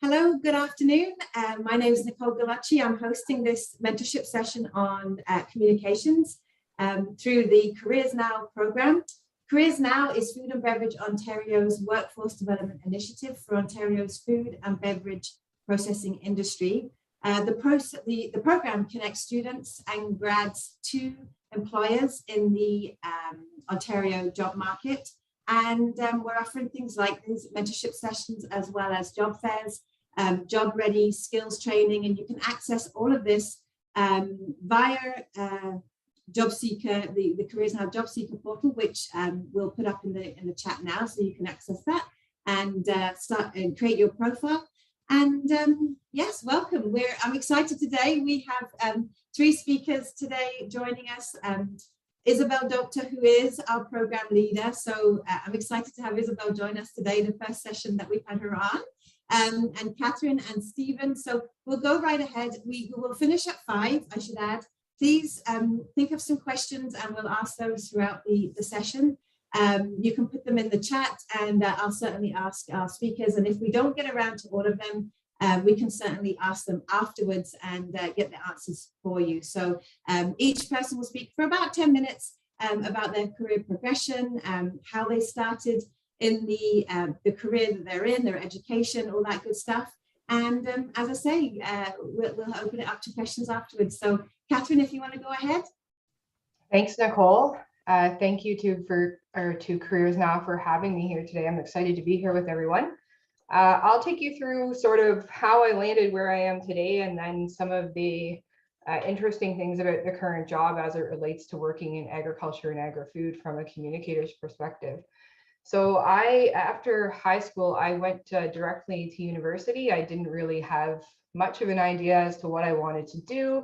Hello, good afternoon. My name is Nicole Galacci. I'm hosting this mentorship session on communications through the CareersNOW program. CareersNOW is Food and Beverage Ontario's workforce development initiative for Ontario's food and beverage processing industry. The program connects students and grads to employers in the Ontario job market. And we're offering things like these mentorship sessions as well as job fairs, job ready, skills training, and you can access all of this via Job Seeker, the CareersNOW Job Seeker portal, which we'll put up in the chat now, so you can access that and start and create your profile. And yes, welcome. I'm excited today. We have three speakers today joining us. Isabel Doctor, who is our program leader. So I'm excited to have Isabel join us today, the first session that we've had her on, and Catherine and Stephen. So we'll go right ahead. We will finish at 5, I should add. Please think of some questions and we'll ask those throughout the session. You can put them in the chat and I'll certainly ask our speakers. And if we don't get around to all of them, we can certainly ask them afterwards and get the answers for you. So each person will speak for about 10 minutes about their career progression, how they started in the career that they're in, their education, all that good stuff. And as I say, we'll open it up to questions afterwards. So Catherine, if you want to go ahead. Thanks, Nicole. Thank you to CareersNOW for having me here today. I'm excited to be here with everyone. I'll take you through sort of how I landed where I am today, and then some of the interesting things about the current job as it relates to working in agriculture and agri-food from a communicator's perspective. So after high school, I went directly to university. I didn't really have much of an idea as to what I wanted to do.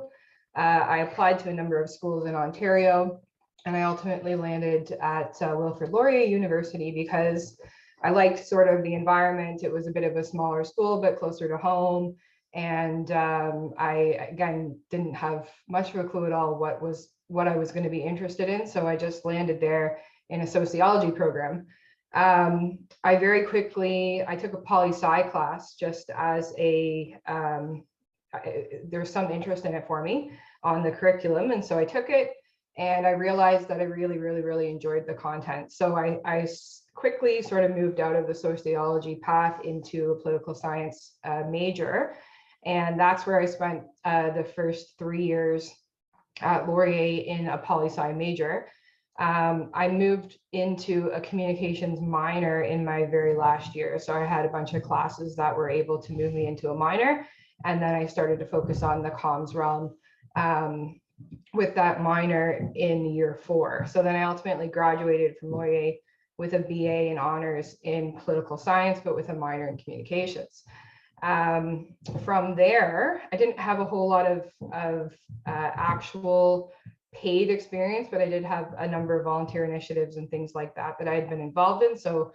I applied to a number of schools in Ontario, and I ultimately landed at Wilfrid Laurier University because I liked sort of the environment. It was a bit of a smaller school, but closer to home. And I, again, didn't have much of a clue at all what I was going to be interested in. So I just landed there in a sociology program. I very quickly, I took a poli-sci class just as there's some interest in it for me on the curriculum. And so I took it and I realized that I really enjoyed the content. So I quickly sort of moved out of the sociology path into a political science major. And that's where I spent the first 3 years at Laurier in a poli-sci major. I moved into a communications minor in my very last year. So I had a bunch of classes that were able to move me into a minor. And then I started to focus on the comms realm with that minor in year 4. So then I ultimately graduated from Laurier with a BA in honors in political science, but with a minor in communications. From there, I didn't have a whole lot of actual paid experience, but I did have a number of volunteer initiatives and things like that I had been involved in. So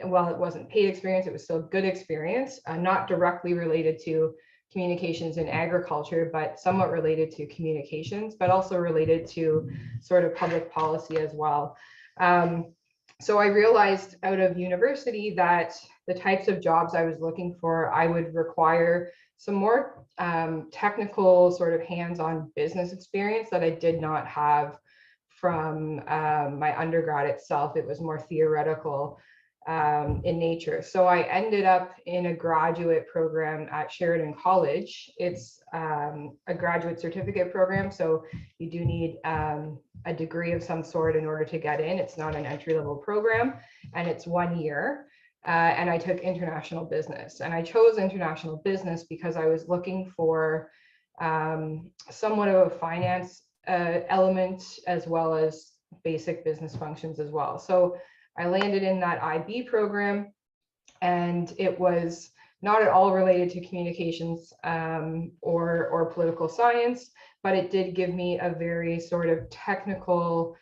while it wasn't paid experience, it was still good experience, not directly related to communications in agriculture, but somewhat related to communications, but also related to sort of public policy as well. So I realized out of university that the types of jobs I was looking for, I would require some more technical sort of hands-on business experience that I did not have from my undergrad itself. It was more theoretical in nature. So I ended up in a graduate program at Sheridan College. It's a graduate certificate program, so you do need a degree of some sort in order to get in. It's not an entry-level program, and it's 1 year. And I took international business, and I chose international business because I was looking for somewhat of a finance element as well as basic business functions as well. So I landed in that IB program, and it was not at all related to communications or political science, but it did give me a very sort of technical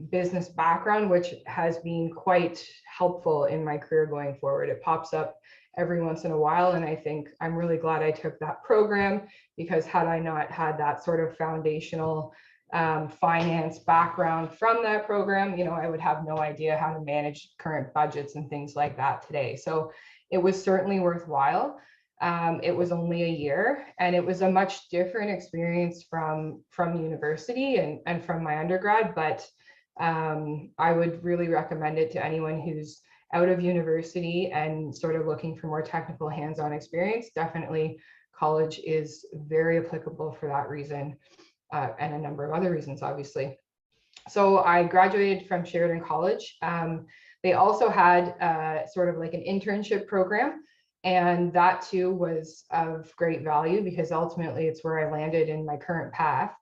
business background, which has been quite helpful in my career going forward. It pops up every once in a while, and I think I'm really glad I took that program, because had I not had that sort of foundational finance background from that program, I would have no idea how to manage current budgets and things like that today. So it was certainly worthwhile. It was only a year, and it was a much different experience from university and from my undergrad, but I would really recommend it to anyone who's out of university and sort of looking for more technical hands-on experience. Definitely college is very applicable for that reason, and a number of other reasons, obviously. So I graduated from Sheridan College. They also had sort of like an internship program, and that too was of great value because ultimately it's where I landed in my current path.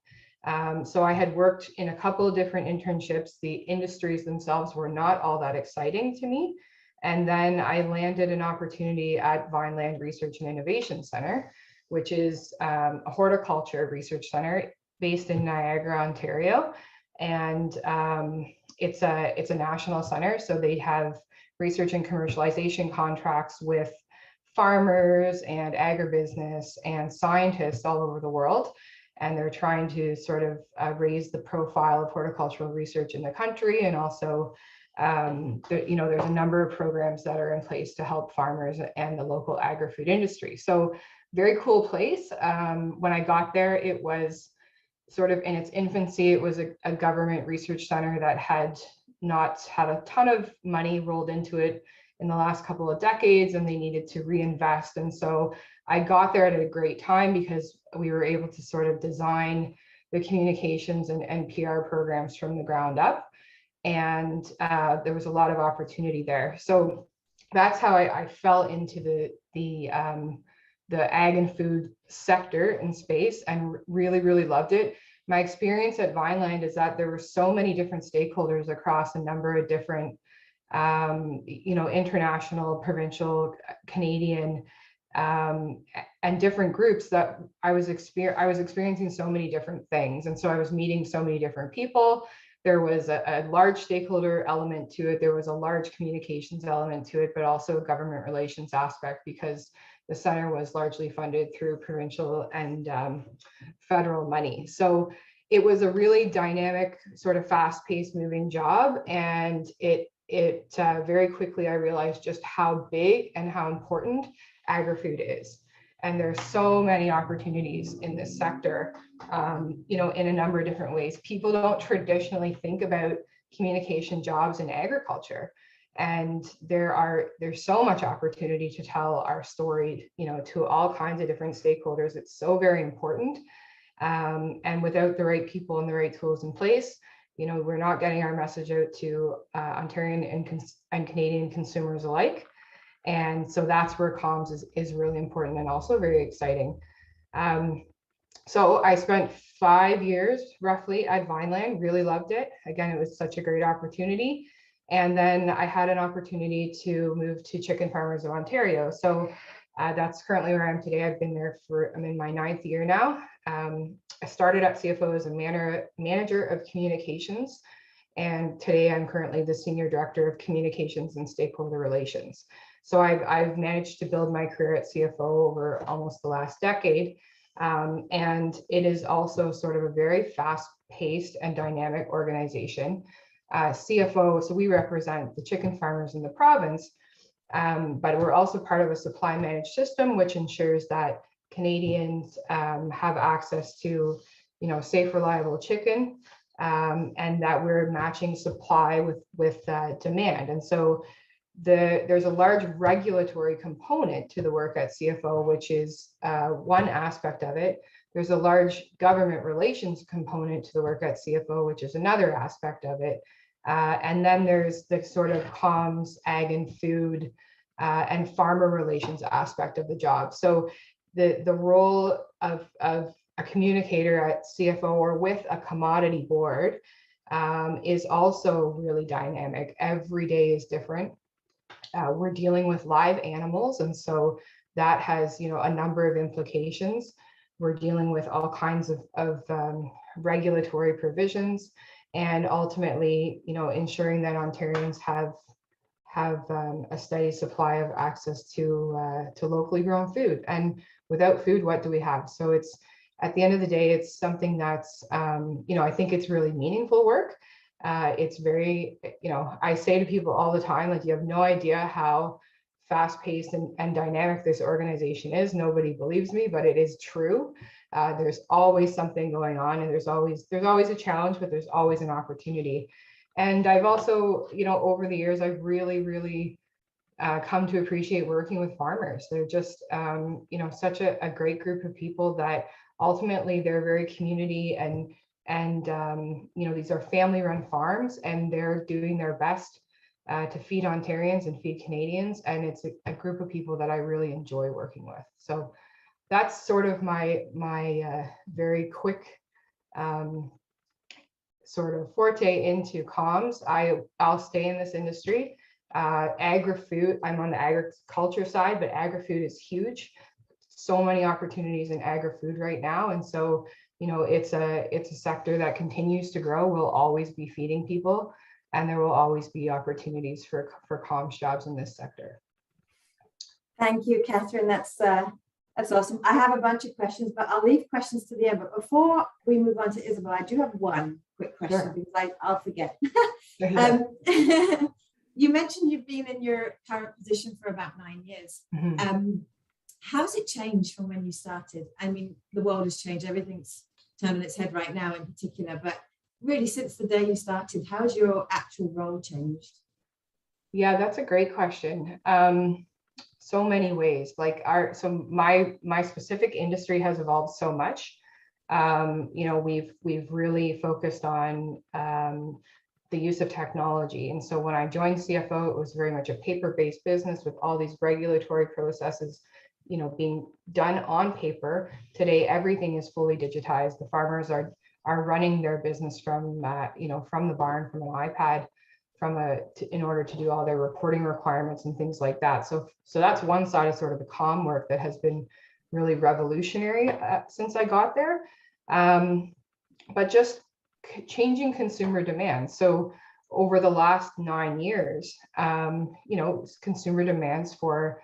So I had worked in a couple of different internships. The industries themselves were not all that exciting to me. And then I landed an opportunity at Vineland Research and Innovation Center, which is a horticulture research center based in Niagara, Ontario. And it's a national center. So they have research and commercialization contracts with farmers and agribusiness and scientists all over the world. And they're trying to sort of raise the profile of horticultural research in the country. And also, there's a number of programs that are in place to help farmers and the local agri-food industry. So very cool place. When I got there, it was sort of in its infancy. It was a government research center that had not had a ton of money rolled into it in the last couple of decades, and they needed to reinvest. And so I got there at a great time because we were able to sort of design the communications and PR programs from the ground up. And there was a lot of opportunity there. So that's how I fell into the ag and food sector and space, and really, really loved it. My experience at Vineland is that there were so many different stakeholders across a number of different, international, provincial, Canadian, and different groups that I was experiencing so many different things. And so I was meeting so many different people. There was a large stakeholder element to it. There was a large communications element to it, but also a government relations aspect because the center was largely funded through provincial and federal money. So it was a really dynamic, sort of fast-paced moving job. And it very quickly, I realized just how big and how important agri-food is. And there's so many opportunities in this sector, in a number of different ways. People don't traditionally think about communication jobs in agriculture. And there's so much opportunity to tell our story, to all kinds of different stakeholders. It's so very important. And without the right people and the right tools in place, we're not getting our message out to Ontarian and Canadian consumers alike. And so that's where comms is really important and also very exciting. So I spent 5 years roughly at Vineland, really loved it. Again, it was such a great opportunity. And then I had an opportunity to move to Chicken Farmers of Ontario. So that's currently where I am today. I've been there I'm in my 9th year now. I started at CFO as a manager of communications. And today I'm currently the Senior Director of Communications and Stakeholder Relations. So I've managed to build my career at CFO over almost the last decade. And it is also sort of a very fast-paced and dynamic organization. CFO, so we represent the chicken farmers in the province, but we're also part of a supply managed system, which ensures that Canadians have access to, safe, reliable chicken, and that we're matching supply with demand. And so there's a large regulatory component to the work at CFO, which is one aspect of it. There's a large government relations component to the work at CFO, which is another aspect of it. And then there's the sort of comms, ag and food, and farmer relations aspect of the job. So the role of a communicator at CFO or with a commodity board is also really dynamic. Every day is different. We're dealing with live animals, and so that has, a number of implications. We're dealing with all kinds of regulatory provisions, and ultimately, ensuring that Ontarians have a steady supply of access to locally grown food. And without food, what do we have? So it's, at the end of the day, it's something that's, I think it's really meaningful work. It's very, I say to people all the time, like, you have no idea how fast-paced and dynamic this organization is. Nobody believes me, but it is true. There's always something going on, and there's always a challenge, but there's always an opportunity. And I've also, over the years, I've really come to appreciate working with farmers. They're just, such a great group of people that ultimately they're very community and these are family-run farms, and they're doing their best to feed Ontarians and feed Canadians. And it's a group of people that I really enjoy working with. So that's sort of my very quick sort of forte into comms. I'll stay in this industry. Agri-food, I'm on the agriculture side, but agri-food is huge. So many opportunities in agri-food right now. And so, it's a sector that continues to grow. We'll always be feeding people, and there will always be opportunities for comms jobs in this sector. Thank you, Catherine. That's awesome. I have a bunch of questions, but I'll leave questions to the end. But before we move on to Isabel, I do have one quick question. Sure. Because I'll forget. You mentioned you've been in your current position for about 9 years. Mm-hmm. How's it changed from when you started? I mean, the world has changed. Everything's turned on its head right now in particular, but really since the day you started, how's your actual role changed? Yeah, that's a great question. So many ways. My specific industry has evolved so much. We've really focused on the use of technology. And so when I joined CFO, it was very much a paper-based business with all these regulatory processes, being done on paper. Today, everything is fully digitized. The farmers are running their business from the barn, from an iPad, in order to do all their reporting requirements and things like that. So that's one side of sort of the comm work that has been really revolutionary since I got there. But just changing consumer demands. So over the last 9 years, consumer demands for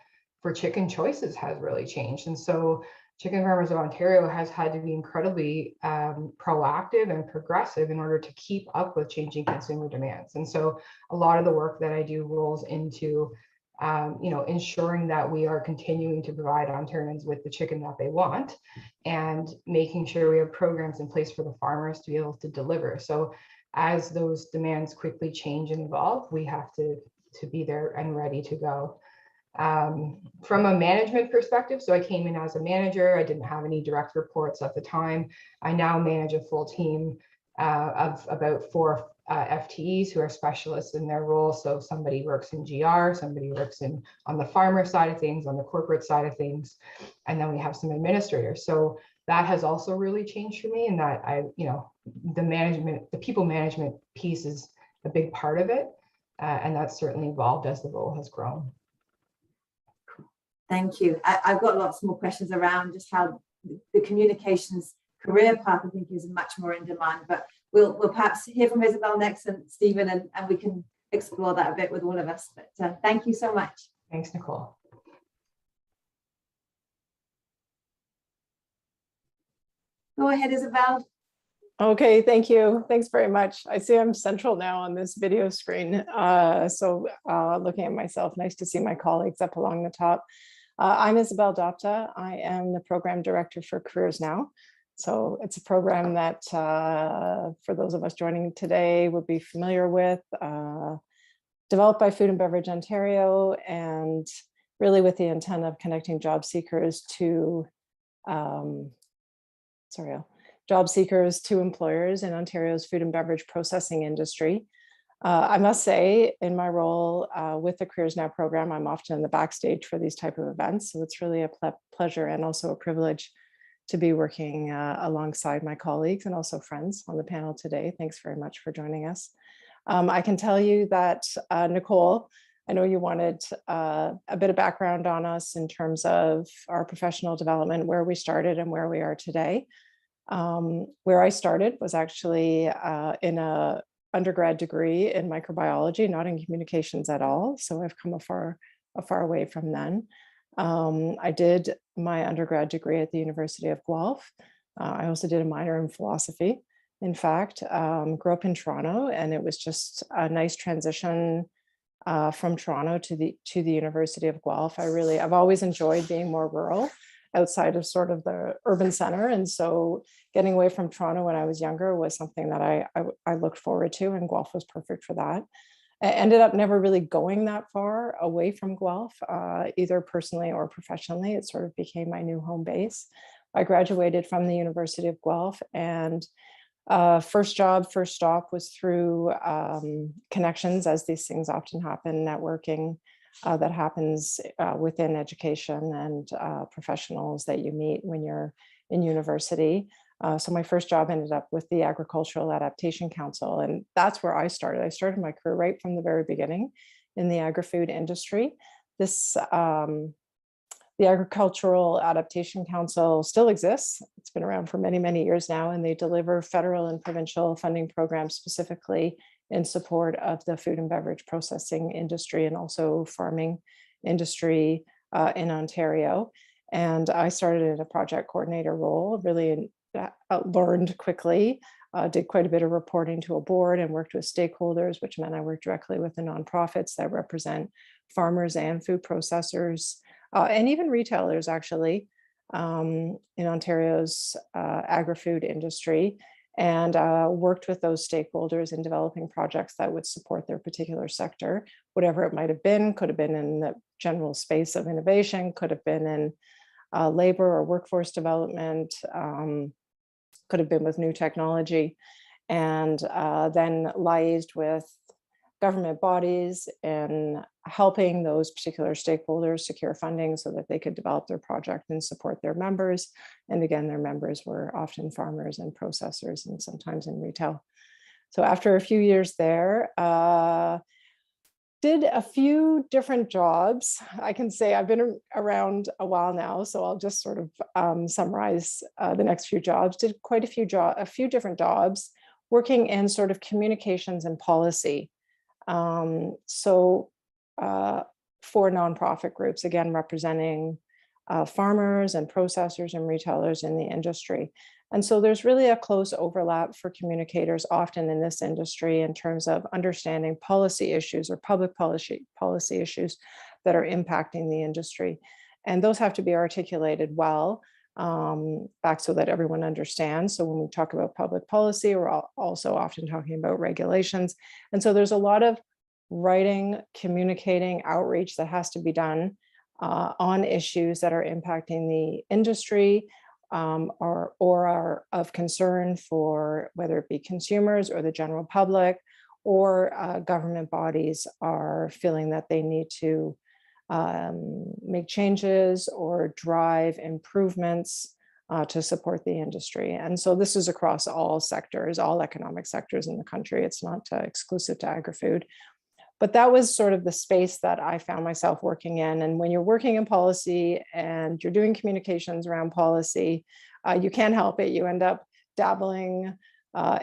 chicken choices has really changed. And so Chicken Farmers of Ontario has had to be incredibly proactive and progressive in order to keep up with changing consumer demands. And so a lot of the work that I do rolls into, ensuring that we are continuing to provide Ontarians with the chicken that they want, and making sure we have programs in place for the farmers to be able to deliver. So as those demands quickly change and evolve, we have to be there and ready to go. From a management perspective, so I came in as a manager. I didn't have any direct reports at the time. I now manage a full team of about 4 FTEs who are specialists in their role. So somebody works in GR, somebody works on the farmer side of things, on the corporate side of things, and then we have some administrators. So that has also really changed for me, and that the people management piece is a big part of it, and that's certainly evolved as the role has grown. Thank you. I've got lots more questions around just how the communications career path, I think, is much more in demand, but we'll perhaps hear from Isabel next, and Stephen, and we can explore that a bit with all of us. But thank you so much. Thanks, Nicole. Go ahead, Isabel. Okay, thank you. Thanks very much. I see I'm central now on this video screen. So looking at myself, nice to see my colleagues up along the top. I'm Isabel Dopta. I am the program director for CareersNOW. So it's a program that for those of us joining today would be familiar with, developed by Food and Beverage Ontario, and really with the intent of connecting job seekers to employers in Ontario's food and beverage processing industry. I must say, in my role with the CareersNOW program, I'm often in the backstage for these type of events. So it's really a pleasure and also a privilege to be working alongside my colleagues and also friends on the panel today. Thanks very much for joining us. I can tell you that, Nicole, I know you wanted a bit of background on us in terms of our professional development, where we started and where we are today. Where I started was actually in a undergrad degree in microbiology, not in communications at all. So I've come a far way from then. I did my undergrad degree at the University of Guelph. I also did a minor in philosophy. In fact, grew up in Toronto, and it was just a nice transition from Toronto to the University of Guelph. I've always enjoyed being more rural outside of sort of the urban center. And so getting away from Toronto when I was younger was something that I looked forward to, and Guelph was perfect for that. I ended up never really going that far away from Guelph, either personally or professionally. It sort of became my new home base. I graduated from the University of Guelph, and first stop was through connections, as these things often happen, networking that happens within education and professionals that you meet when you're in university. So my first job ended up with the Agricultural Adaptation Council, and that's where I started. I started my career right from the very beginning in the agri-food industry. The Agricultural Adaptation Council still exists. It's been around for many, many years now, and they deliver federal and provincial funding programs specifically in support of the food and beverage processing industry and also farming industry in Ontario. And I started in a project coordinator role, really learned quickly, did quite a bit of reporting to a board and worked with stakeholders, which meant I worked directly with the nonprofits that represent farmers and food processors, and even retailers, actually, in Ontario's agri-food industry, and worked with those stakeholders in developing projects that would support their particular sector, whatever it might have been. Could have been in the general space of innovation, could have been in labor or workforce development, could have been with new technology, and then liaised with government bodies and helping those particular stakeholders secure funding so that they could develop their project and support their members. And again, their members were often farmers and processors and sometimes in retail. So after a few years there, did a few different jobs. I can say I've been around a while now, so I'll just sort of summarize the next few jobs. Did quite a few different jobs working in sort of communications and policy. For nonprofit groups, again, representing farmers and processors and retailers in the industry. And so there's really a close overlap for communicators often in this industry in terms of understanding policy issues or public policy issues that are impacting the industry. And those have to be articulated well, back so that everyone understands. So when we talk about public policy, we're also often talking about regulations. And so there's a lot of writing, communicating, outreach that has to be done on issues that are impacting the industry, or are of concern for whether it be consumers or the general public, or government bodies are feeling that they need to make changes or drive improvements to support the industry. And so this is across all sectors, all economic sectors in the country. It's not exclusive to agri-food. But that was sort of the space that I found myself working in. And when you're working in policy and you're doing communications around policy, you can't help it. You end up dabbling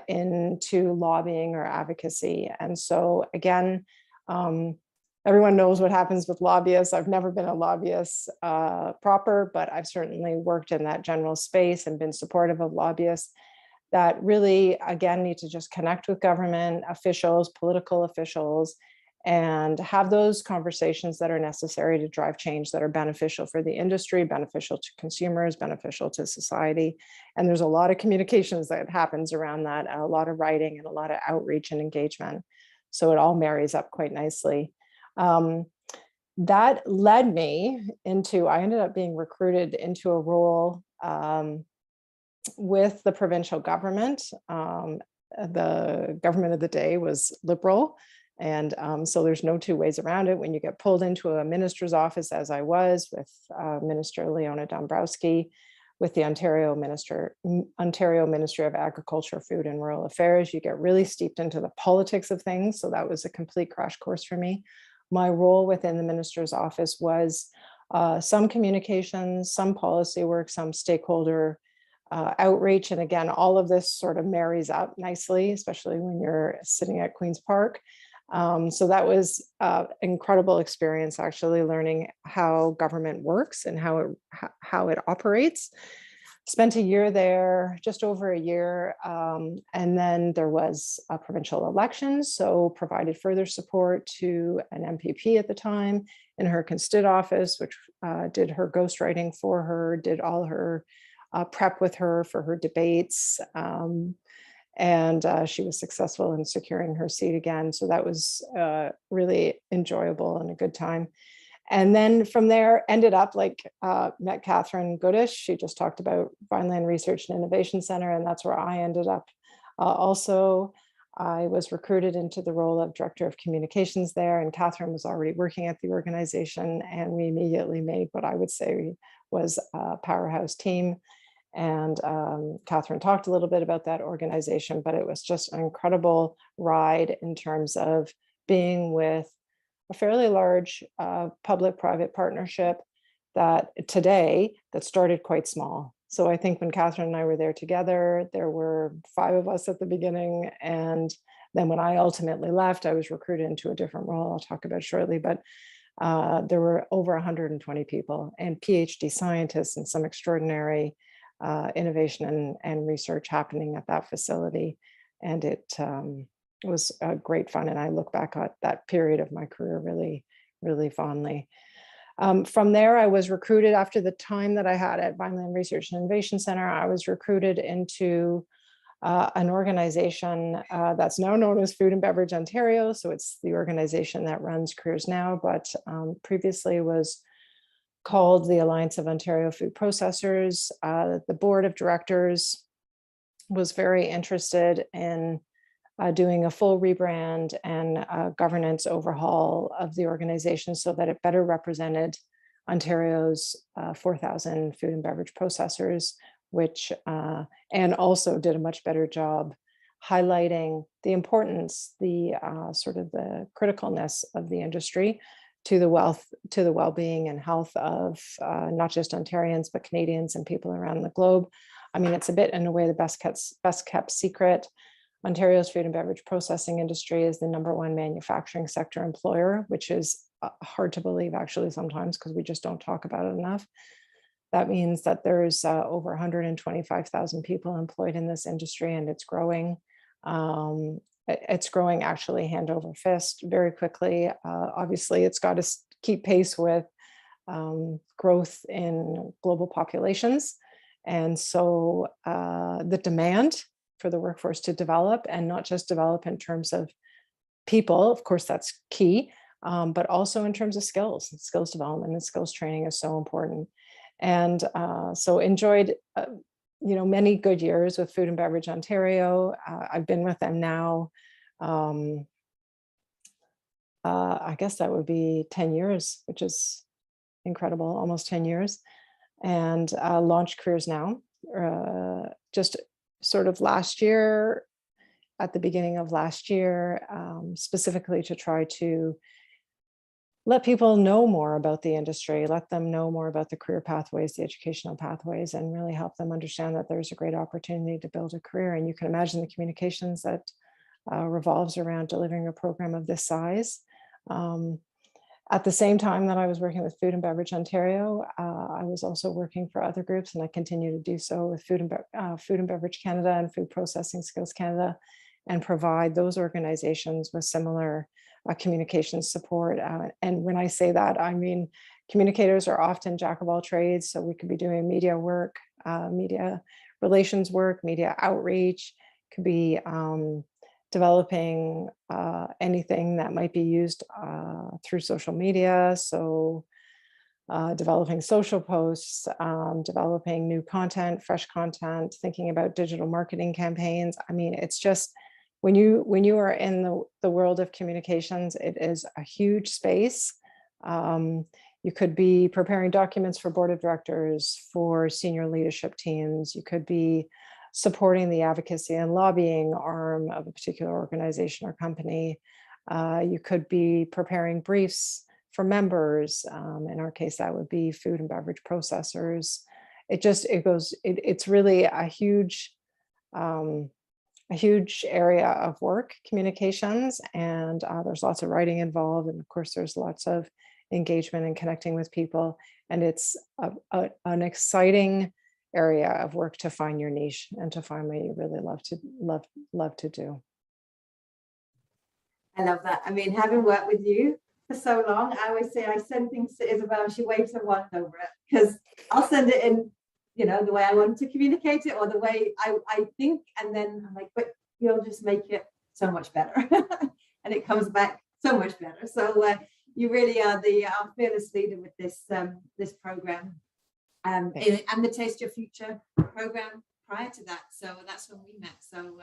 into lobbying or advocacy. And so again, everyone knows what happens with lobbyists. I've never been a lobbyist proper, but I've certainly worked in that general space and been supportive of lobbyists that really, again, need to just connect with government officials, political officials, and have those conversations that are necessary to drive change that are beneficial for the industry, beneficial to consumers, beneficial to society. And there's a lot of communications that happens around that, a lot of writing and a lot of outreach and engagement. So it all marries up quite nicely. That led me into, I ended up being recruited into a role with the provincial government. The government of the day was Liberal. And so there's no two ways around it. When you get pulled into a minister's office, as I was with Minister Leona Dombrowski, with the Ontario Ministry of Agriculture, Food and Rural Affairs, you get really steeped into the politics of things. So that was a complete crash course for me. My role within the minister's office was some communications, some policy work, some stakeholder outreach. And again, all of this sort of marries up nicely, especially when you're sitting at Queen's Park. So that was an incredible experience, actually learning how government works and how it operates. Spent a year there, just over a year. And then there was a provincial election, so provided further support to an MPP at the time in her constitut office, which did her ghostwriting for her, did all her prep with her for her debates. And she was successful in securing her seat again. So that was really enjoyable and a good time. And then from there ended up met Catherine Goodish. She just talked about Vineland Research and Innovation Center, and that's where I ended up. Also, I was recruited into the role of Director of Communications there, and Catherine was already working at the organization, and we immediately made what I would say was a powerhouse team. And Catherine talked a little bit about that organization, but it was just an incredible ride in terms of being with a fairly large public-private partnership that started quite small. So I think when Catherine and I were there together, there were 5 of us at the beginning. And then when I ultimately left, I was recruited into a different role I'll talk about shortly, but there were over 120 people and PhD scientists and some extraordinary innovation and research happening at that facility. And it was great fun. And I look back at that period of my career really, really fondly. From there, I was recruited after the time that I had at Vineland Research and Innovation Center. I was recruited into an organization that's now known as Food and Beverage Ontario. So it's the organization that runs CareersNOW, but previously was called the Alliance of Ontario Food Processors. The board of directors was very interested in doing a full rebrand and governance overhaul of the organization so that it better represented Ontario's 4,000 food and beverage processors, which and also did a much better job highlighting the importance, the sort of the criticalness of the industry to the well-being and health of not just Ontarians, but Canadians and people around the globe. I mean, it's a bit in a way the best kept secret. Ontario's food and beverage processing industry is the #1 manufacturing sector employer, which is hard to believe actually sometimes because we just don't talk about it enough. That means that there's over 125,000 people employed in this industry, and it's growing. It's growing actually hand over fist very quickly. Obviously, it's got to keep pace with growth in global populations. And so the demand for the workforce to develop, and not just develop in terms of people, of course, that's key, but also in terms of skills development and skills training is so important. And so enjoyed, many good years with Food and Beverage Ontario. I've been with them now, I guess that would be 10 years, which is incredible, almost 10 years, and launched CareersNOW just sort of last year, at the beginning of last year, specifically to try to let people know more about the industry, let them know more about the career pathways, the educational pathways, and really help them understand that there's a great opportunity to build a career. And you can imagine the communications that revolves around delivering a program of this size. At the same time that I was working with Food and Beverage Ontario, I was also working for other groups, and I continue to do so with Food and Beverage Canada and Food Processing Skills Canada, and provide those organizations with similar communications support. And when I say that, I mean, communicators are often jack of all trades. So we could be doing media work, media relations work, media outreach, could be developing anything that might be used through social media. So developing social posts, developing new content, fresh content, thinking about digital marketing campaigns. I mean, it's just, when you are in the world of communications, it is a huge space. You could be preparing documents for board of directors, for senior leadership teams. You could be supporting the advocacy and lobbying arm of a particular organization or company. You could be preparing briefs for members. In our case, that would be food and beverage processors. It's really a huge area of work, communications, and there's lots of writing involved. And of course, there's lots of engagement and connecting with people. And it's an exciting area of work to find your niche and to find what you really love to do. I love that. I mean, having worked with you for so long, I always say I send things to Isabel, she waves her wand over it, because I'll send it in, the way I want to communicate it or the way I think, and then I'm like, but you'll just make it so much better. And it comes back so much better. So you really are our fearless leader with this program. And the Taste Your Future program prior to that. So that's when we met. So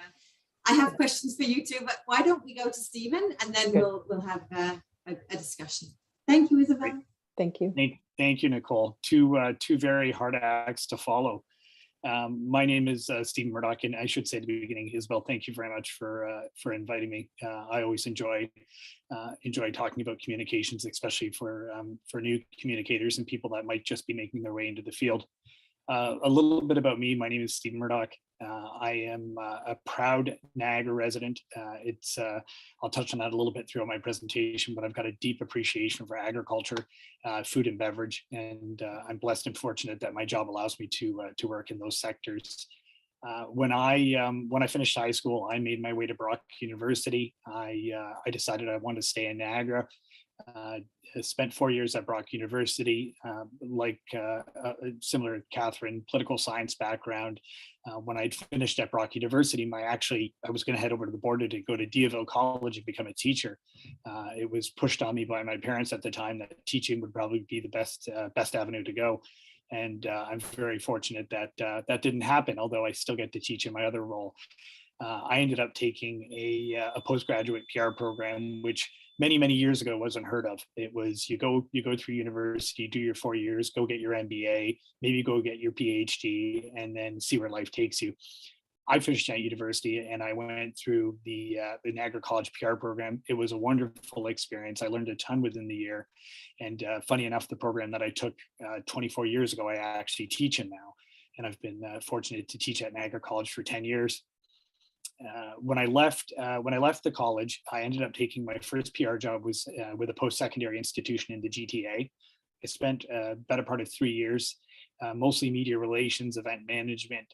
I have questions for you too, but why don't we go to Stephen and then we'll have a discussion. Thank you, Isabel. Thank you. Thank you, Nicole. Two very hard acts to follow. My name is Stephen Murdoch, and I should say at the beginning, Isabel, thank you very much for inviting me. I always enjoy talking about communications, especially for new communicators and people that might just be making their way into the field. A little bit about me. My name is Stephen Murdoch. I am a proud Niagara resident. I'll touch on that a little bit throughout my presentation, but I've got a deep appreciation for agriculture, food and beverage, and I'm blessed and fortunate that my job allows me to work in those sectors. When I finished high school, I made my way to Brock University. I decided I wanted to stay in Niagara. I spent 4 years at Brock University, similar to Catherine, political science background. When I'd finished at Brock University, I was going to head over to the border to go to Deauville College and become a teacher. It was pushed on me by my parents at the time that teaching would probably be the best avenue to go. And I'm very fortunate that that didn't happen, although I still get to teach in my other role. I ended up taking a postgraduate PR program, which many years ago wasn't heard of. It was you go through university, do your 4 years, go get your MBA, maybe go get your PhD, and then see where life takes you. I finished at university and I went through the Niagara College PR program. It was a wonderful experience. I learned a ton within the year. And funny enough, the program that I took 24 years ago, I actually teach in now. And I've been fortunate to teach at Niagara College for 10 years. When I left the college, I ended up taking my first PR job was with a post-secondary institution in the GTA. I spent a better part of 3 years, mostly media relations, event management.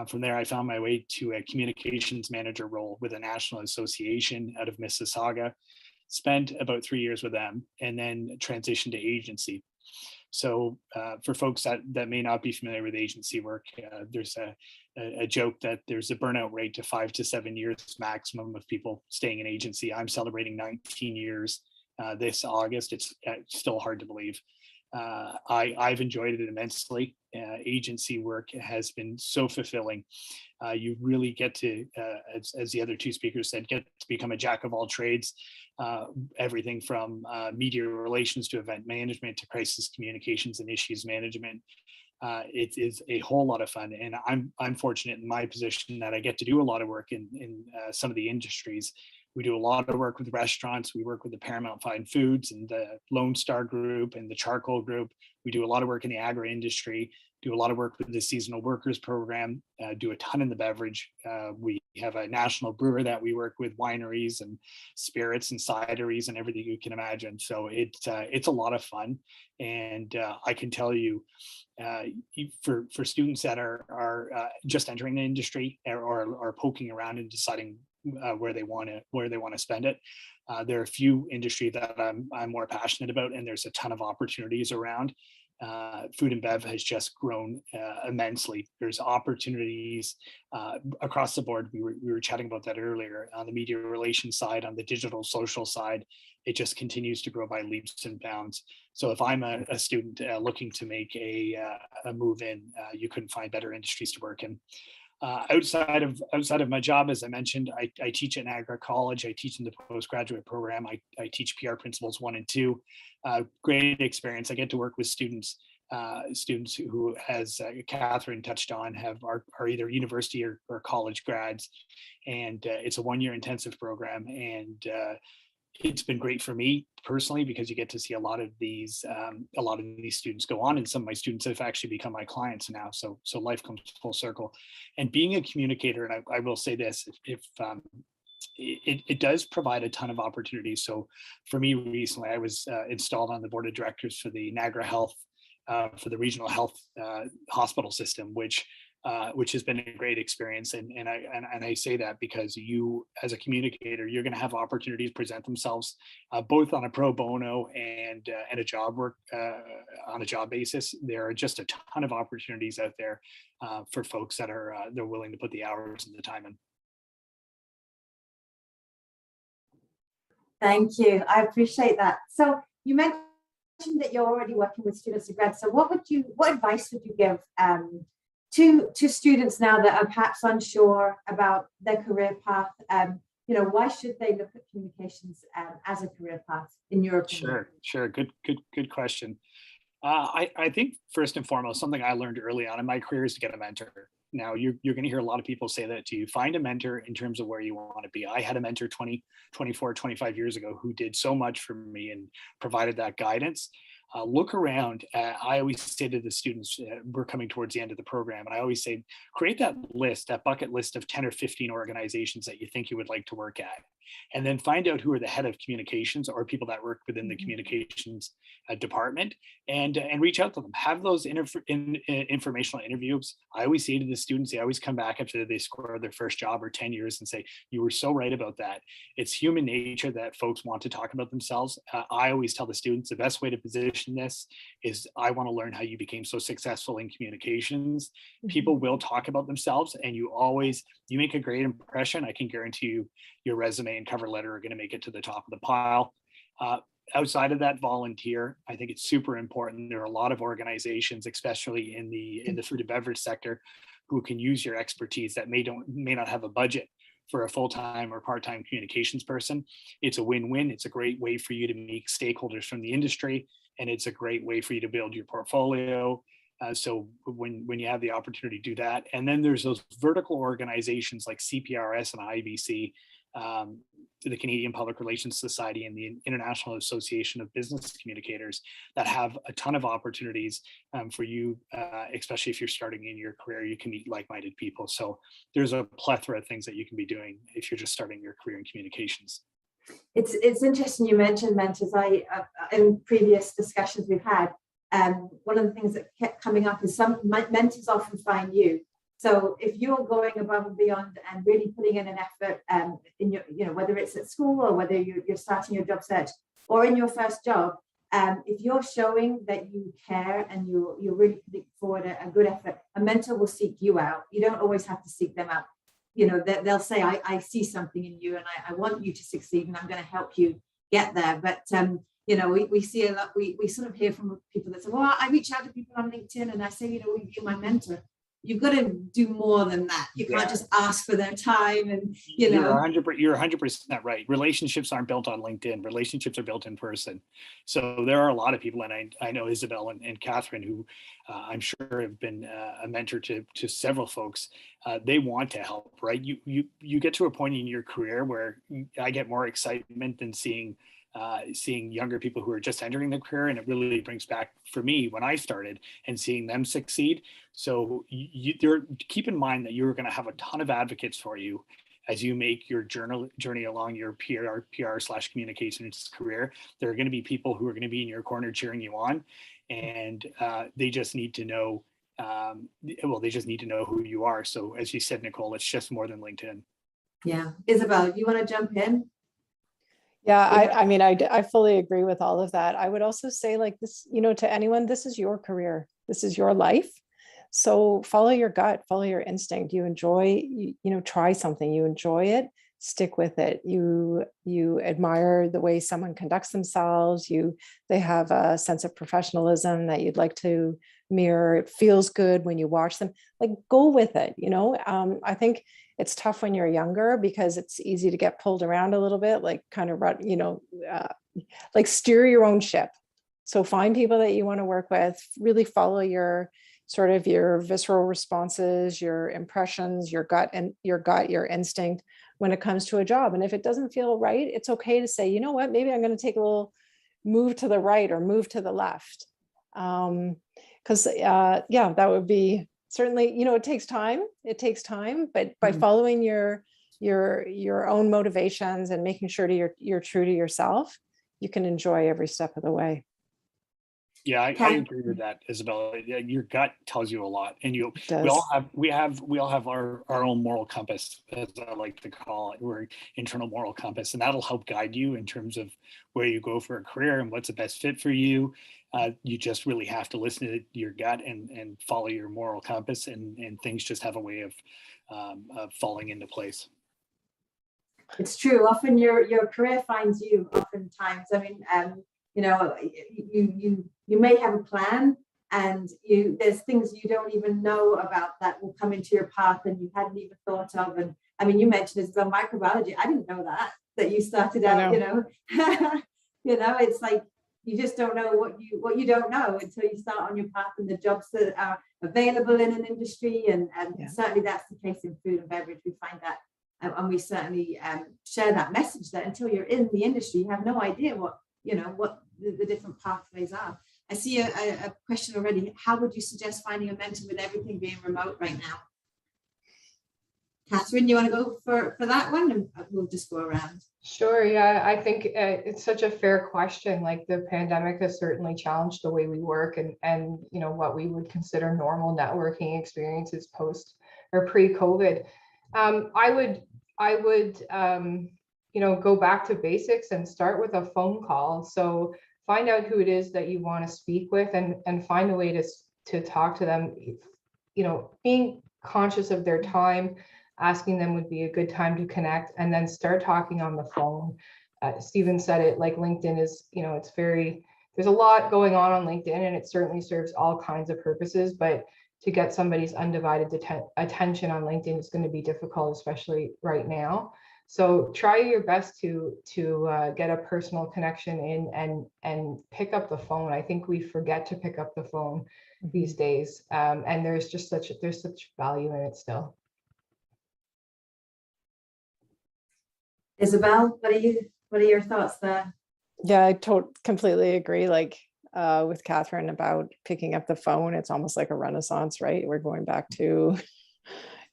From there, I found my way to a communications manager role with a national association out of Mississauga. Spent about 3 years with them, and then transitioned to agency. So for folks that may not be familiar with agency work, there's a joke that there's a burnout rate to 5 to 7 years maximum of people staying in agency. I'm celebrating 19 years this August. It's still hard to believe. I've enjoyed it immensely. Agency work has been so fulfilling. You really get to, as the other two speakers said, get to become a jack of all trades. Everything from media relations to event management to crisis communications and issues management. It is a whole lot of fun, and I'm fortunate in my position that I get to do a lot of work in some of the industries. We do a lot of work with restaurants. We work with the Paramount Fine Foods and the Lone Star Group and the Charcoal Group. We do a lot of work in the agri industry, do a lot of work with the Seasonal Workers Program, do a ton in the beverage. We have a national brewer that we work with, wineries and spirits and cideries and everything you can imagine. So it's a lot of fun. And I can tell you, for students that are just entering the industry or are poking around and deciding where they want to spend it. There are a few industries that I'm more passionate about, and there's a ton of opportunities around. Food and bev has just grown immensely. There's opportunities across the board. We were chatting about that earlier on the media relations side, on the digital social side. It just continues to grow by leaps and bounds. So if I'm a student looking to make a move in, you couldn't find better industries to work in. Outside of my job, as I mentioned, I teach at Niagara College. I teach in the postgraduate program. I teach PR Principles 1 and 2. Great experience. I get to work with students who, as Catherine touched on, are either university or college grads, and it's a 1-year intensive program. And it's been great for me personally because you get to see a lot of these students go on, and some of my students have actually become my clients now. So life comes full circle. And being a communicator, and I will say this, it does provide a ton of opportunities. So for me recently, I was installed on the board of directors for the Niagara Health for the regional health hospital system, which has been a great experience. And I say that because you, as a communicator, you're going to have opportunities present themselves both on a pro bono and a job work on a job basis. There are just a ton of opportunities out there for folks that are they're willing to put the hours and the time in. Thank you. I appreciate that. So you mentioned that you're already working with students and grads. So what advice would you give to students now that are perhaps unsure about their career path? Why should they look at communications as a career path in your opinion? Sure. Good question. I think first and foremost, something I learned early on in my career is to get a mentor. Now, you're going to hear a lot of people say that to you. Find a mentor in terms of where you want to be. I had a mentor 25 years ago who did so much for me and provided that guidance. Look around. I always say to the students, we're coming towards the end of the program, and I always say, create that bucket list of 10 or 15 organizations that you think you would like to work at. And then find out who are the head of communications or people that work within the communications department, and reach out to them. Have those informational interviews. I always say to the students, they always come back after they score their first job or 10 years and say, you were so right about that. It's human nature that folks want to talk about themselves. I always tell the students the best way to position this is, I want to learn how you became so successful in communications. People will talk about themselves, and you make a great impression. I can guarantee you your resume and cover letter are going to make it to the top of the pile. Outside of that, volunteer. I think it's super important. There are a lot of organizations, especially in the food and beverage sector, who can use your expertise that may not have a budget for a full-time or part-time communications person. It's a win-win. It's a great way for you to meet stakeholders from the industry, and it's a great way for you to build your portfolio. So when you have the opportunity to do that, and then there's those vertical organizations like CPRS and IBC, the Canadian Public Relations Society and the International Association of Business Communicators, that have a ton of opportunities for you, especially if you're starting in your career. You can meet like-minded people. So there's a plethora of things that you can be doing if you're just starting your career in communications. It's interesting you mentioned mentors. In previous discussions we've had, one of the things that kept coming up is some mentors often find you. So if you're going above and beyond and really putting in an effort in your, whether it's at school or whether you're starting your job search or in your first job, if you're showing that you care and you're really putting forward a good effort, a mentor will seek you out. You don't always have to seek them out. They'll say, I see something in you and I want you to succeed and I'm going to help you get there. But we see a lot, we sort of hear from people that say, well, I reach out to people on LinkedIn and I say, will you be my mentor? You've got to do more than that. You can't just ask for their time and, You're 100% right. Relationships aren't built on LinkedIn. Relationships are built in person. So there are a lot of people, and I know Isabel and Catherine, who I'm sure have been a mentor to several folks. They want to help, right? You get to a point in your career where I get more excitement than seeing younger people who are just entering the career, and it really brings back for me when I started and seeing them succeed. So keep in mind that you're going to have a ton of advocates for you as you make your journey along your PR/communications career. There are going to be people who are going to be in your corner cheering you on, and they just need to know. They just need to know who you are. So as you said, Nicole, it's just more than LinkedIn. Yeah, Isabel, you want to jump in? Yeah, I fully agree with all of that. I would also say, like, this, to anyone, this is your career. This is your life. So follow your gut, follow your instinct. You enjoy, try something, you enjoy it, stick with it. You admire the way someone conducts themselves. They have a sense of professionalism that you'd like to mirror. It feels good when you watch them. Like, go with it. I think it's tough when you're younger because it's easy to get pulled around a little bit, like kind of, like steer your own ship. So find people that you want to work with, really follow your visceral responses, your impressions, your gut, your instinct when it comes to a job. And if it doesn't feel right, it's okay to say, you know what, maybe I'm going to take a little move to the right or move to the left. Because that would be certainly, it takes time, but by following your own motivations and making sure you're true to yourself, you can enjoy every step of the way. Yeah, I agree with that, Isabel. Yeah, your gut tells you a lot, and It we all does. have our own moral compass, as I like to call it, or internal moral compass, and that'll help guide you in terms of where you go for a career and what's the best fit for you. You just really have to listen to your gut and follow your moral compass, and things just have a way of falling into place. It's true. Often your career finds you. Oftentimes, I mean, you know, you may have a plan, and there's things you don't even know about that will come into your path and you hadn't even thought of. And I mean, you mentioned it's about microbiology. I didn't know that you started out. You know, you know, it's like you just don't know what you don't know until you start on your path and the jobs that are available in an industry. And certainly that's the case in food and beverage. We find that. And we certainly share that message that until you're in the industry, you have no idea what the different pathways are. I see a question already. How would you suggest finding a mentor with everything being remote right now? Catherine, you want to go for that one, and we'll just go around. Sure. Yeah, I think it's such a fair question. Like, the pandemic has certainly challenged the way we work, and you know, what we would consider normal networking experiences post or pre-COVID. I would you know, go back to basics and start with a phone call. So find out who it is that you want to speak with, and find a way to talk to them. You know, being conscious of their time, asking them would be a good time to connect, and then start talking on the phone. Stephen said it, like, LinkedIn is, you know, there's a lot going on LinkedIn, and it certainly serves all kinds of purposes, but to get somebody's undivided attention on LinkedIn is going to be difficult, especially right now. So try your best to get a personal connection in, and pick up the phone. I think we forget to pick up the phone these days, and there's such value in it still. Isabel, what are your thoughts there? Yeah, I completely agree. Like, with Catherine about picking up the phone, it's almost like a renaissance, right? We're going back to,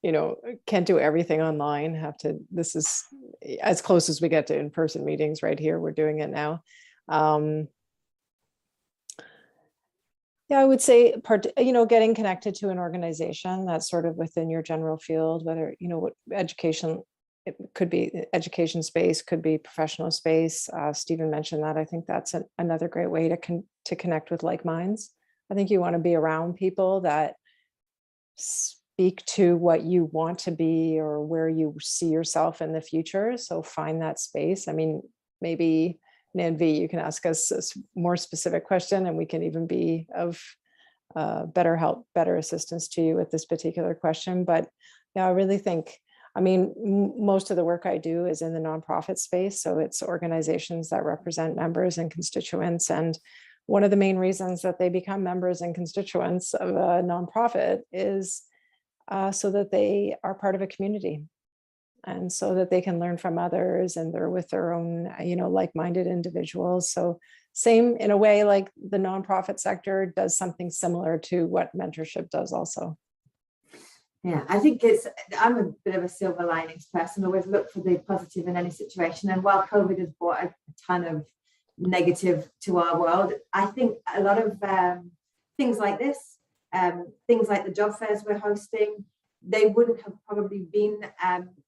you know, can't do everything online. This is as close as we get to in-person meetings right here. We're doing it now. Yeah, I would say getting connected to an organization that's sort of within your general field, whether, you know, what education, it could be education space, could be professional space. Stephen mentioned that. I think that's another great way to connect with like minds. I think you want to be around people that speak to what you want to be or where you see yourself in the future. So find that space. I mean, maybe Nanvi, you can ask us a more specific question, and we can even be of better help, better assistance to you with this particular question. But yeah, I really think, I mean, most of the work I do is in the nonprofit space. So it's organizations that represent members and constituents. And one of the main reasons that they become members and constituents of a nonprofit is so that they are part of a community, and so that they can learn from others, and they're with their own, you know, like-minded individuals. So same in a way, like the nonprofit sector does something similar to what mentorship does also. Yeah, I think I'm a bit of a silver linings person, always look for the positive in any situation. And while COVID has brought a ton of negative to our world, I think a lot of things like this, things like the job fairs we're hosting, they wouldn't have probably been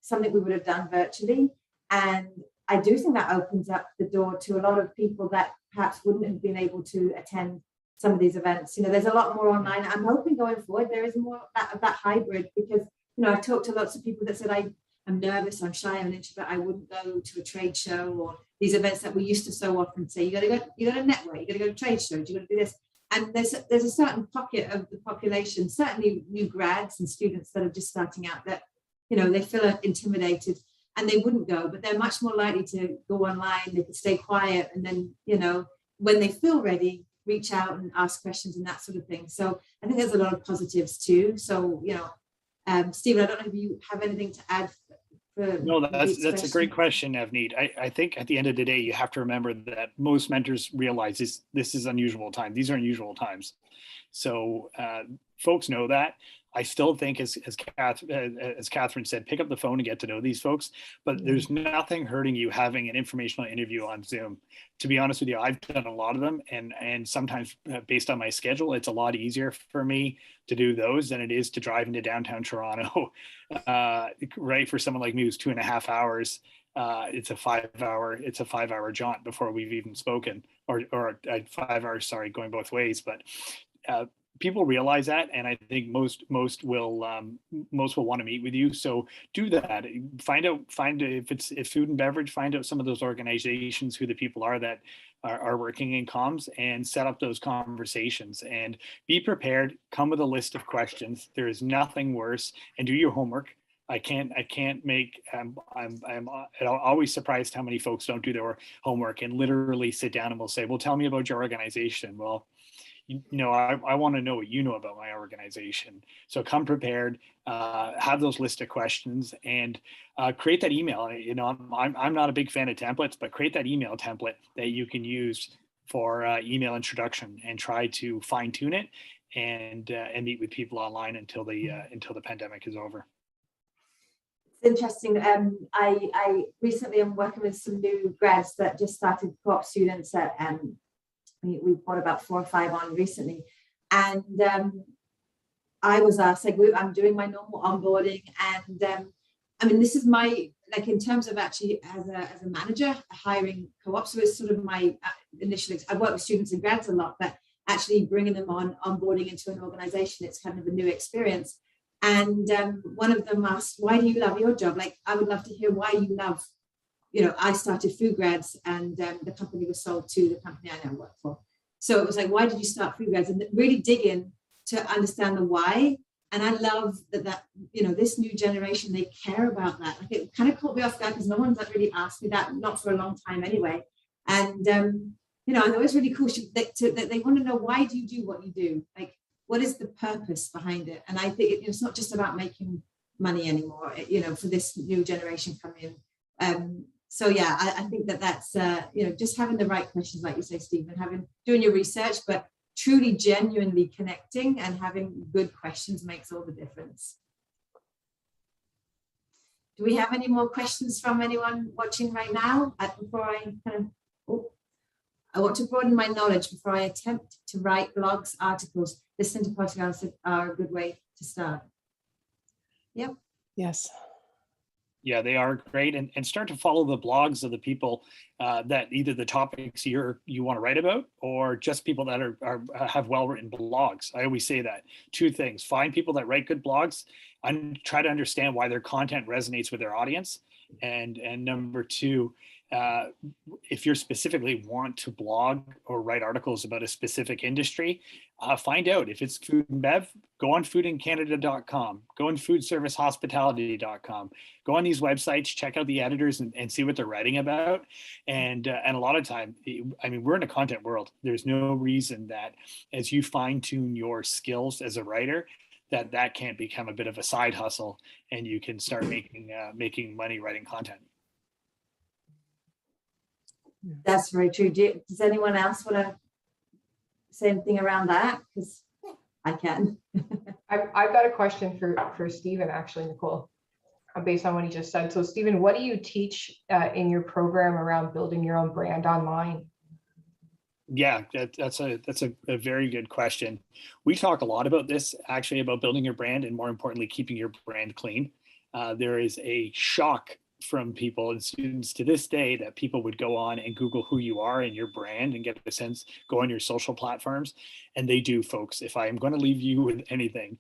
something we would have done virtually. And I do think that opens up the door to a lot of people that perhaps wouldn't have been able to attend some of these events. You know, there's a lot more online. I'm hoping going forward there is more of that hybrid, because, you know, I've talked to lots of people that said, I'm nervous, I'm shy, I'm an introvert, I wouldn't go to a trade show or these events that we used to so often say, you got to network, you got to go to trade shows, you got to do this. And there's a certain pocket of the population, certainly new grads and students that are just starting out, that, you know, they feel intimidated and they wouldn't go, but they're much more likely to go online. They could stay quiet, and then, you know, when they feel ready, reach out and ask questions and that sort of thing. So I think there's a lot of positives too. So, you know, Stephen, I don't know if you have anything to add. No, that's a great question, Navneet. I think at the end of the day, you have to remember that most mentors realize this is unusual time. These are unusual times. So folks know that. I still think, as Catherine said, pick up the phone and get to know these folks. But there's nothing hurting you having an informational interview on Zoom. To be honest with you, I've done a lot of them, and sometimes based on my schedule, it's a lot easier for me to do those than it is to drive into downtown Toronto. Right, for someone like me who's 2.5 hours, it's a 5-hour jaunt before we've even spoken, or 5 hours, sorry, going both ways. But people realize that, and I think most will want to meet with you. So do that. Find if food and beverage, find out some of those organizations, who the people are that are working in comms, and set up those conversations. And be prepared. Come with a list of questions. There is nothing worse. And do your homework. I can't make. I'm always surprised how many folks don't do their homework and literally sit down and will say, "Well, tell me about your organization." Well, I want to know what you know about my organization. So come prepared, have those list of questions, and create that email. I'm not a big fan of templates, but create that email template that you can use for email introduction, and try to fine tune it and meet with people online until the pandemic is over. It's interesting. I recently am working with some new grads that just started co-op students at we've got about 4 or 5 on recently, and I was asked, like, I'm doing my normal onboarding, and this is my, like, in terms of actually as a manager hiring co-ops, so it's sort of my initial. I've worked with students and grads a lot, but actually bringing them onboarding into an organization, it's kind of a new experience. And one of them asked, "Why do you love your job?" Like, I would love to hear why you love. I started Food Grads, and the company was sold to the company I now work for. So it was like, why did you start Food Grads? And really dig in to understand the why. And I love that this new generation, they care about that. Like, it kind of caught me off guard because no one's really asked me that, not for a long time anyway. And I thought it was really cool that they want to know, why do you do what you do? Like, what is the purpose behind it? And I think it's not just about making money anymore, for this new generation coming in. So yeah, I think that's just having the right questions, like you say, Stephen, doing your research, but truly genuinely connecting and having good questions makes all the difference. Do we have any more questions from anyone watching right now? Before I I want to broaden my knowledge before I attempt to write blogs, articles. Listening to podcasts are a good way to start. Yep. Yes. Yeah, they are great, and start to follow the blogs of the people that either the topics you want to write about, or just people that have well-written blogs. I always say that. 2 things: find people that write good blogs, and try to understand why their content resonates with their audience. And number 2, if you specifically want to blog or write articles about a specific industry, find out if it's food and bev. Go on foodincanada.com, go on foodservicehospitality.com, go on these websites, check out the editors and see what they're writing about. And a lot of time, we're in a content world. There's no reason that as you fine tune your skills as a writer, that can't become a bit of a side hustle, and you can start making money writing content. That's very true. Does anyone else want to say anything around that? Because I can. I've got a question for Stephen, actually, Nicole, based on what he just said. So Stephen, what do you teach in your program around building your own brand online? Yeah, that's a very good question. We talk a lot about this, actually, about building your brand, and more importantly, keeping your brand clean. There is a shock from people and students to this day that people would go on and Google who you are and your brand and get a sense, go on your social platforms. And they do, folks. If I'm going to leave you with anything,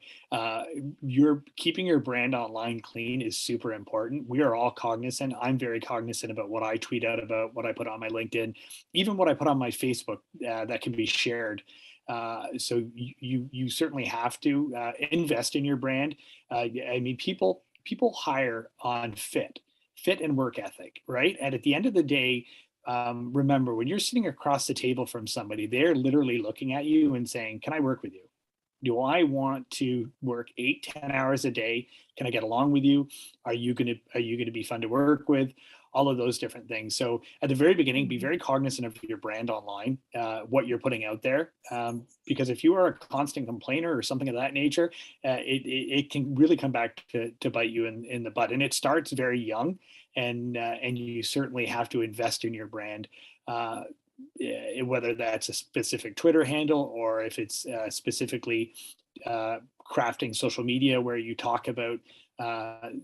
you're keeping your brand online clean is super important. We are all cognizant. I'm very cognizant about what I tweet out about, what I put on my LinkedIn, even what I put on my Facebook that can be shared. So you certainly have to invest in your brand. People hire on fit and work ethic, right? And at the end of the day, remember, when you're sitting across the table from somebody, they're literally looking at you and saying, "Can I work with you? Do I want to work 8-10 hours a day? Can I get along with you? Are you going to be fun to work with? all of those different things. So at the very beginning, be very cognizant of your brand online, what you're putting out there, because if you are a constant complainer or something of that nature, it can really come back to bite you in the butt. And it starts very young, and you certainly have to invest in your brand. Whether that's a specific Twitter handle, or if it's specifically crafting social media where you talk about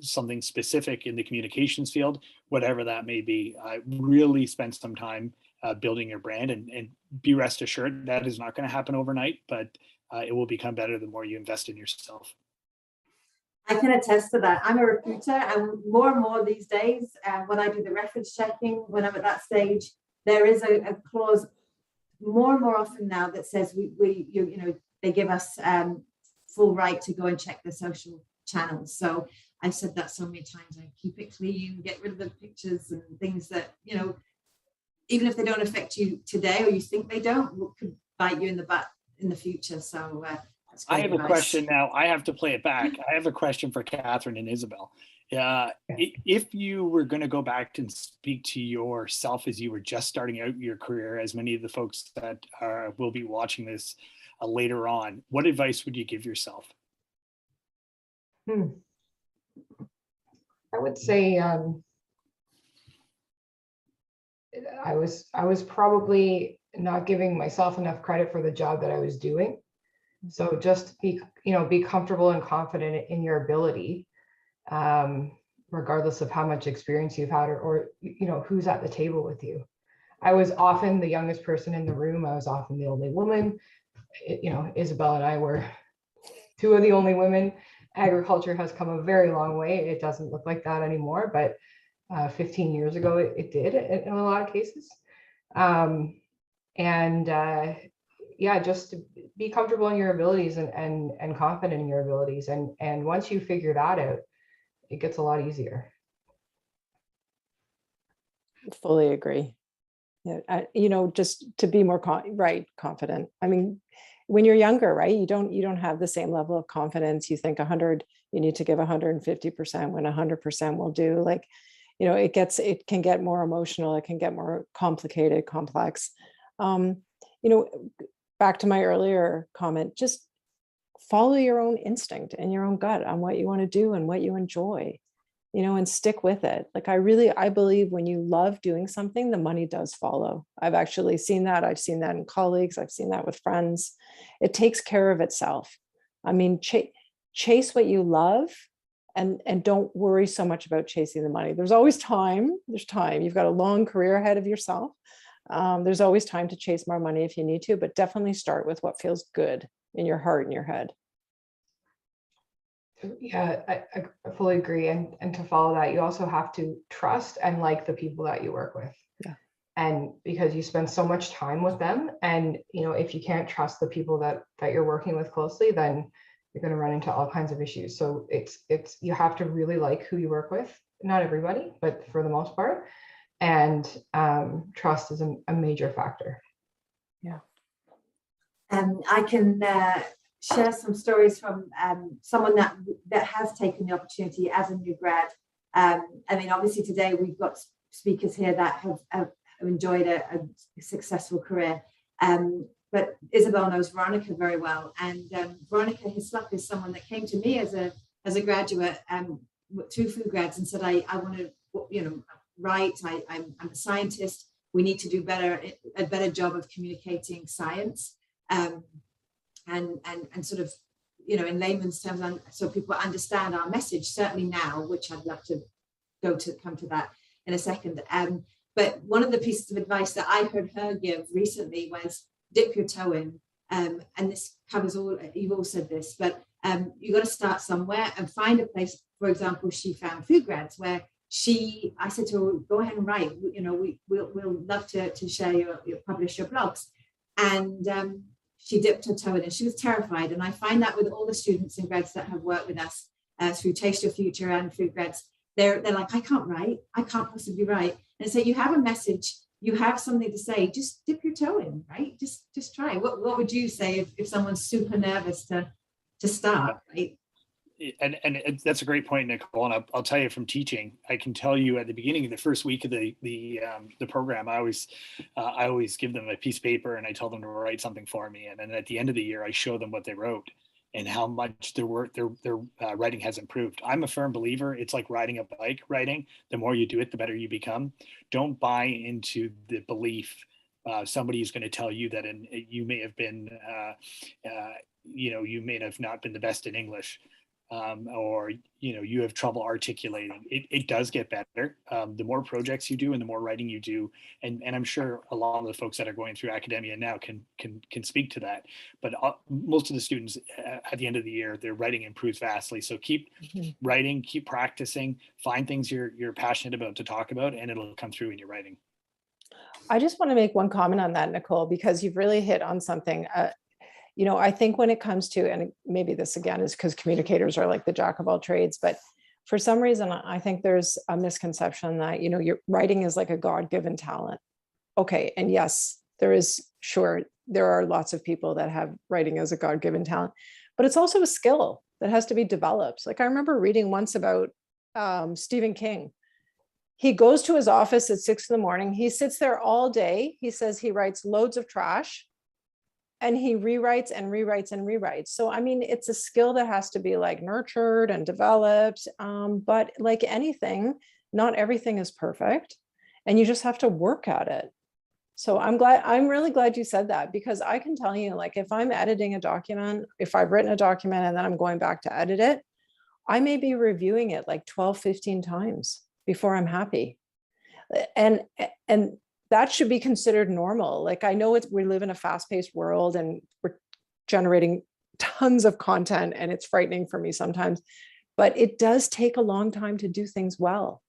something specific in the communications field, whatever that may be, really spend some time building your brand, and be rest assured that is not going to happen overnight, but it will become better the more you invest in yourself. I can attest to that. I'm a recruiter, and more these days, when I do the reference checking, when I'm at that stage, there is a clause more and more often now that says they give us full right to go and check the social channels. So I've said that so many times. I keep it clean, get rid of the pictures and things that, even if they don't affect you today, or you think they don't, could bite you in the butt in the future. So I have a question now. I have to play it back. I have a question for Catherine and Isabel. If you were going to go back and speak to yourself as you were just starting out your career, as many of the folks that will be watching this later on, what advice would you give yourself? I would say I was probably not giving myself enough credit for the job that I was doing. So just be comfortable and confident in your ability, regardless of how much experience you've had, or who's at the table with you. I was often the youngest person in the room. I was often the only woman. Isabel and I were two of the only women. Agriculture has come a very long way. It doesn't look like that anymore, but 15 years ago it did in a lot of cases. Just to be comfortable in your abilities and confident in your abilities. And once you figure that out, it gets a lot easier. Fully agree. Yeah, just to be more confident. I mean, when you're younger, right, you don't have the same level of confidence. You think 100, you need to give 150% when 100% will do. It can get more emotional. It can get more complicated, complex. Back to my earlier comment, just follow your own instinct and your own gut on what you want to do and what you enjoy, and stick with it. I believe when you love doing something, the money does follow. I've actually seen that. I've seen that in colleagues. I've seen that with friends. It takes care of itself. I mean, chase what you love, and don't worry so much about chasing the money. There's always time. There's time. You've got a long career ahead of yourself. There's always time to chase more money if you need to, but definitely start with what feels good in your heart and your head. Yeah, I fully agree. And to follow that, you also have to trust and like the people that you work with. Yeah. And because you spend so much time with them, and if you can't trust the people that you're working with closely, then you're going to run into all kinds of issues. So it's you have to really like who you work with. Not everybody, but for the most part. And trust is a major factor. Yeah. I can share some stories from someone that has taken the opportunity as a new grad. Obviously today we've got speakers here that have enjoyed a successful career. But Isabel knows Veronica very well. And Veronica Hislop is someone that came to me as a graduate, two food grads, and said, I want to, write. I'm a scientist. We need to do a better job of communicating science, and sort of, in layman's terms, so people understand our message. Certainly now, which I'd love to come to that in a second. But one of the pieces of advice that I heard her give recently was dip your toe in, and this covers all. You've all said this, but you got to start somewhere and find a place. For example, she found food grads where I said to her, go ahead and write, we'll love to share your publish your blogs. And she dipped her toe in, and she was terrified. And I find that with all the students and grads that have worked with us through Taste Your Future and food grads, they're like, I can't write, I can't possibly write. And so you have a message, you have something to say, just dip your toe in, right? Just try. What would you say if someone's super nervous to start, right? that's a great point, Nicole. And I'll tell you from teaching, I can tell you at the beginning of the first week of the program, I always give them a piece of paper and I tell them to write something for me. And then at the end of the year, I show them what they wrote and how much their writing has improved. I'm a firm believer. It's like riding a bike. Writing, the more you do it, the better you become. Don't buy into the belief somebody is going to tell you that you may have been, you may have not been the best in English. Or you have trouble articulating. It does get better. The more projects you do and the more writing you do, and I'm sure a lot of the folks that are going through academia now can speak to that. But most of the students at the end of the year, their writing improves vastly. So keep writing, keep practicing, find things you're passionate about to talk about, and it'll come through in your writing. I just want to make one comment on that, Nicole, because you've really hit on something. I think when it comes to, and maybe this again is because communicators are like the jack of all trades, but for some reason, I think there's a misconception that, your writing is like a God-given talent. Okay. And yes, there are lots of people that have writing as a God-given talent, but it's also a skill that has to be developed. Like I remember reading once about Stephen King. He goes to his office at 6 a.m. He sits there all day. He says he writes loads of trash. And he rewrites and rewrites and rewrites. So, I mean, it's a skill that has to be like nurtured and developed. But like anything, not everything is perfect. And you just have to work at it. So I'm really glad you said that, because I can tell you, like, if I'm editing a document, if I've written a document and then I'm going back to edit it, I may be reviewing it like 12, 15 times before I'm happy. And that should be considered normal. Like I know we live in a fast-paced world and we're generating tons of content and it's frightening for me sometimes, but it does take a long time to do things well.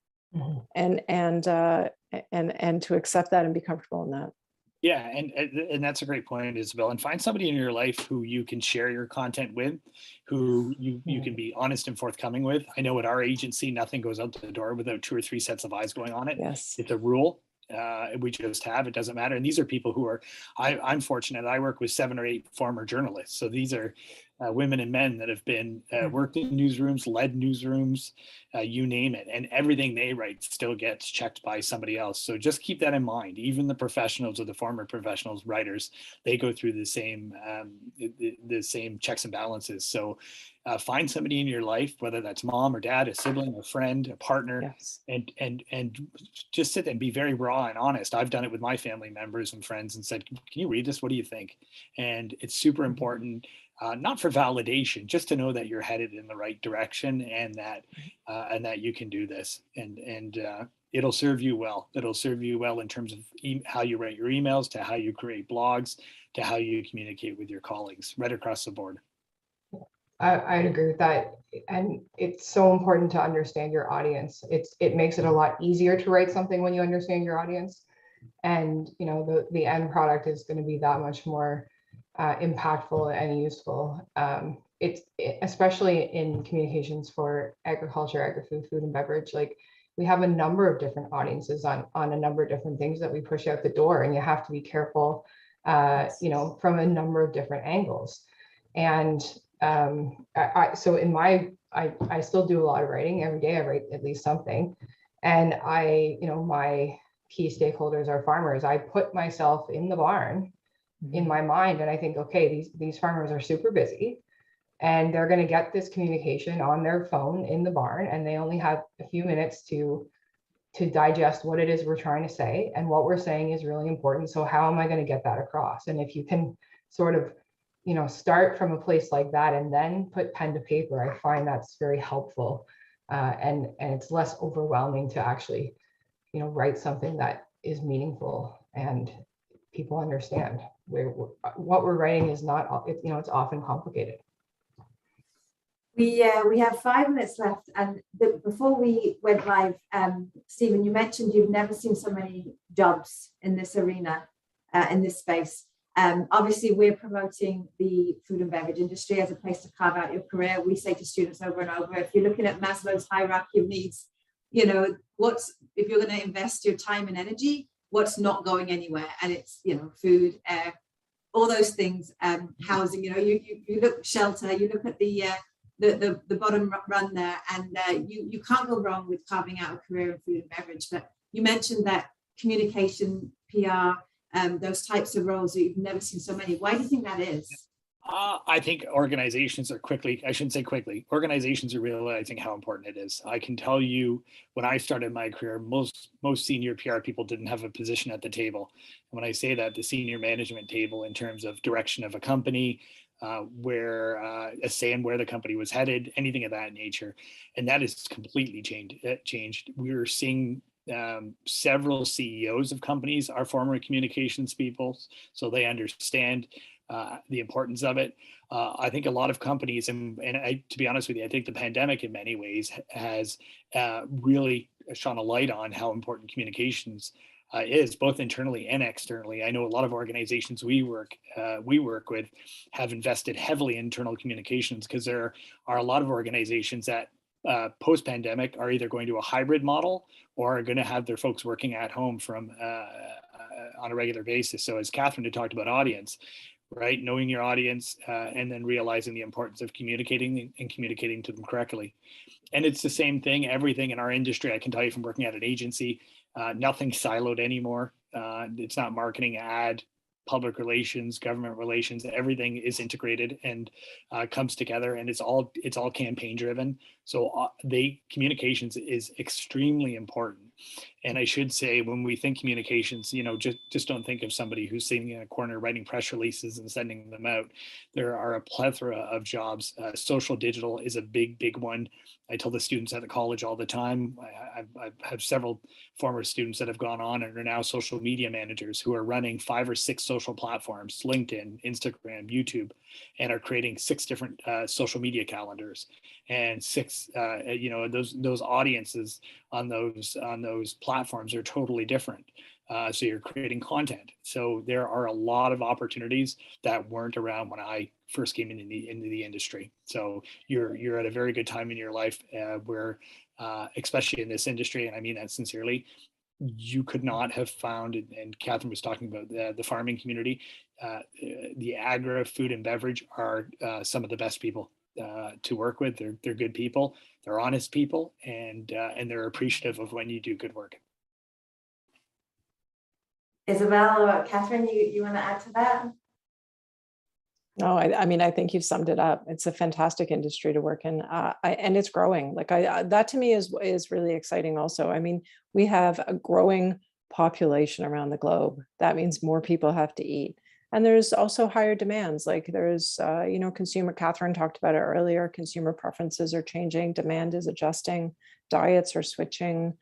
And to accept that and be comfortable in that. Yeah, and that's a great point, Isabel. And find somebody in your life who you can share your content with, who you can be honest and forthcoming with. I know at our agency, nothing goes out the door without 2 or 3 sets of eyes going on it. Yes. It's a rule. We just have, it doesn't matter. And these are people who are, I'm fortunate, I work with 7 or 8 former journalists. So these are women and men that have been worked in newsrooms, led newsrooms, you name it. And everything they write still gets checked by somebody else. So just keep that in mind. Even the professionals or the former professionals, writers, they go through the same checks and balances. So find somebody in your life, whether that's mom or dad, a sibling, a friend, a partner, yes. and just sit and be very raw and honest. I've done it with my family members and friends and said, can you read this? What do you think? And it's super important, not for validation, just to know that you're headed in the right direction and that you can do this. And it'll serve you well. It'll serve you well in terms of how you write your emails, to how you create blogs, to how you communicate with your colleagues, right across the board. I'd agree with that. And it's so important to understand your audience. It makes it a lot easier to write something when you understand your audience. And, the end product is going to be that much more impactful and useful. Especially in communications for agriculture, agri-food, food and beverage. Like we have a number of different audiences on a number of different things that we push out the door, and you have to be careful, from a number of different angles. And I still do a lot of writing every day. I write at least something, and my key stakeholders are farmers. I put myself in the barn in my mind, and I think, okay, these farmers are super busy, and they're going to get this communication on their phone in the barn, and they only have a few minutes to digest what it is we're trying to say, and what we're saying is really important. So how am I going to get that across? And if you can sort of start from a place like that and then put pen to paper, I find that's very helpful. And it's less overwhelming to actually, write something that is meaningful and people understand what we're writing is not, it's often complicated. We have 5 minutes left, and before we went live, Stephen, you mentioned you've never seen so many jobs in this arena, in this space. Obviously, we're promoting the food and beverage industry as a place to carve out your career. We say to students over and over, if you're looking at Maslow's hierarchy of needs, if you're going to invest your time and energy, what's not going anywhere? And it's, food, air, all those things, housing, you look shelter, you look at the the bottom run there, and you can't go wrong with carving out a career in food and beverage. But you mentioned that communication, PR, those types of roles that you've never seen so many. Why do you think that is? I think organizations are organizations are realizing how important it is. I can tell you, when I started my career, most senior PR people didn't have a position at the table. And when I say that, the senior management table in terms of direction of a company, where a say in where the company was headed, anything of that nature. And that has completely changed. We're seeing several CEOs of companies are former communications people, so they understand the importance of it. I think a lot of companies, and to be honest with you, I think the pandemic in many ways has really shone a light on how important communications is, both internally and externally. I know a lot of organizations we work with have invested heavily in internal communications, because there are a lot of organizations that post-pandemic are either going to a hybrid model or are going to have their folks working at home from on a regular basis. So as Catherine had talked about audience, right? Knowing your audience and then realizing the importance of communicating and communicating to them correctly. And it's the same thing, everything in our industry. I can tell you from working at an agency, nothing's siloed anymore. It's not marketing, ad, public relations, government relations. Everything is integrated and comes together, and it's all campaign driven. So communications is extremely important. And I should say, when we think communications, just don't think of somebody who's sitting in a corner writing press releases and sending them out. There are a plethora of jobs. Social digital is a big one. I tell the students at the college all the time. I have several former students that have gone on and are now social media managers who are running 5 or 6 social platforms, LinkedIn, Instagram, YouTube, and are creating 6 different social media calendars, and 6, those audiences on those platforms are totally different. So you're creating content. So there are a lot of opportunities that weren't around when I first came into the industry. So you're at a very good time in your life where, especially in this industry, and I mean that sincerely, you could not have found, and Catherine was talking about the farming community, the agri, food and beverage are some of the best people to work with. They're good people, they're honest people, and they're appreciative of when you do good work. Isabel or Catherine, you want to add to that? No, I mean, I think you've summed it up. It's a fantastic industry to work in, and it's growing. Like that to me is really exciting also. I mean, we have a growing population around the globe. That means more people have to eat. And there's also higher demands. Like there's, consumer, Catherine talked about it earlier, consumer preferences are changing, demand is adjusting, diets are switching,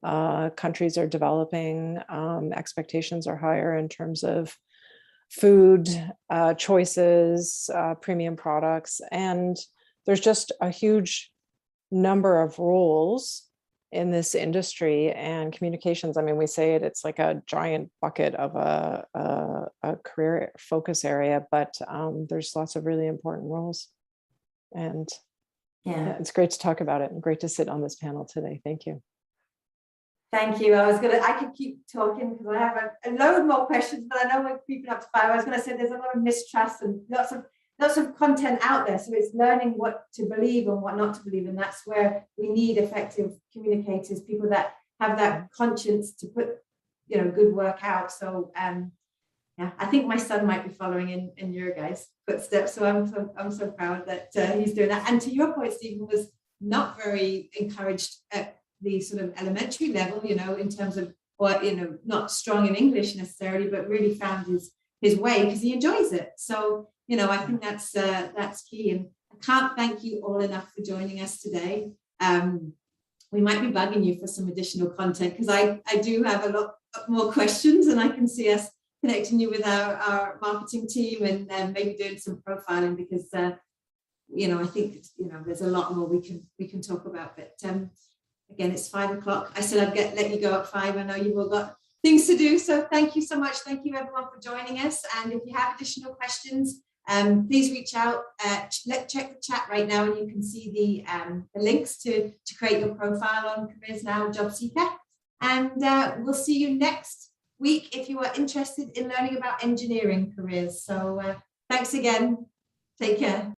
countries are developing, expectations are higher in terms of food choices, premium products, and there's just a huge number of roles in this industry. And communications, I mean, we say it's like a giant bucket of a career focus area, but there's lots of really important roles. And yeah, it's great to talk about it and great to sit on this panel today. Thank you. Thank you. I could keep talking because I have a load more questions, but I know we're creeping up to 5. I was going to say there's a lot of mistrust and lots of content out there. So it's learning what to believe and what not to believe. And that's where we need effective communicators, people that have that conscience to put, good work out. So I think my son might be following in your guys' footsteps. So I'm so proud that he's doing that. And to your point, Stephen was not very encouraged at the sort of elementary level, in terms of, or not strong in English necessarily, but really found his way because he enjoys it. So I think that's key. And I can't thank you all enough for joining us today. We might be bugging you for some additional content because I do have a lot more questions, and I can see us connecting you with our marketing team and maybe doing some profiling because I think there's a lot more we can talk about. But again, it's 5 o'clock. I said I'd let you go at 5. I know you've all got things to do. So thank you so much. Thank you everyone for joining us. And if you have additional questions, please reach out. Check the chat right now, and you can see the links to create your profile on CareersNOW Job Seeker. And we'll see you next week if you are interested in learning about engineering careers. So thanks again. Take care.